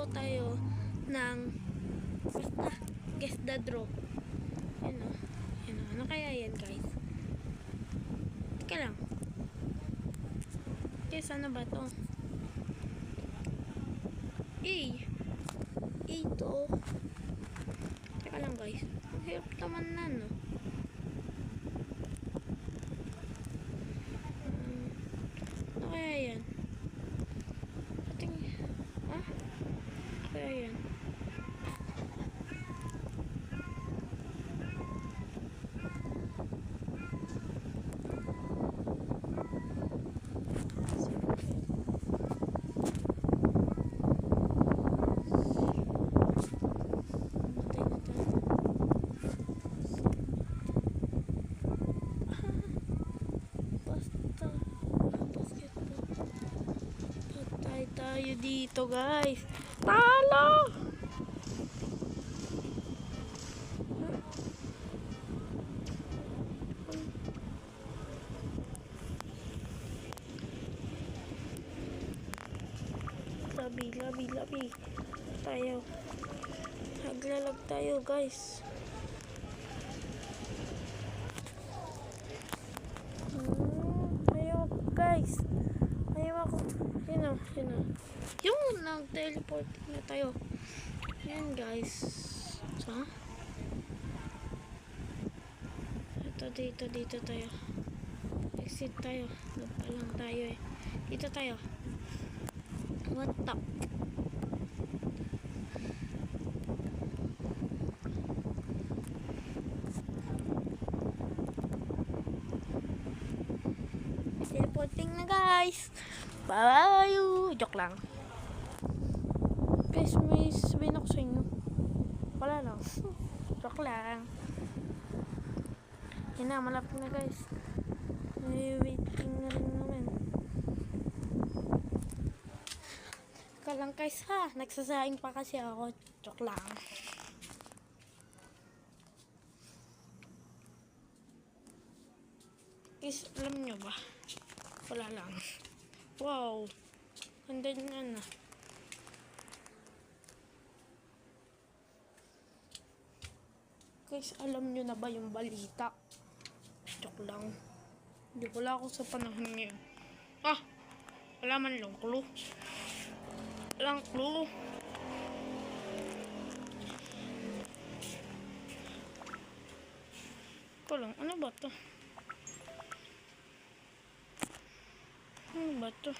maglalaro tayo ng basta guess the draw. Yun o. Ano kaya yan, guys? Teka lang. Guess ano ba to? A to. Teka lang, guys. Ang hirap naman na, no? Ano kaya yan? Kaya yan. Tayo dito, guys. Talo! Labi. Tayo. Naglalag tayo, guys. Ayaw, guys. Ayaw ako. Yun o. Yung nag-teleport na tayo. Yan, guys. So, dito tayo. Exit tayo. Doon pa lang tayo eh. Dito tayo. What the? Teleporting na, guys. Bye! Joke lang. Guys, may sabihin ako sa inyo. Wala lang. Joke lang. Yan na, malapit na, guys. May waiting na rin naman. Teka lang, guys, ha. Nagsasaing pa kasi ako. Joke lang. Guys, alam nyo ba? Wala lang. Wow. Ganda nga na. Guys, alam nyo na ba yung balita? Joke lang. Hindi wala ako sa panahon ngayon. Wala man lang clue. Walang clue. Ito lang. Ano ba to? Ano ba to?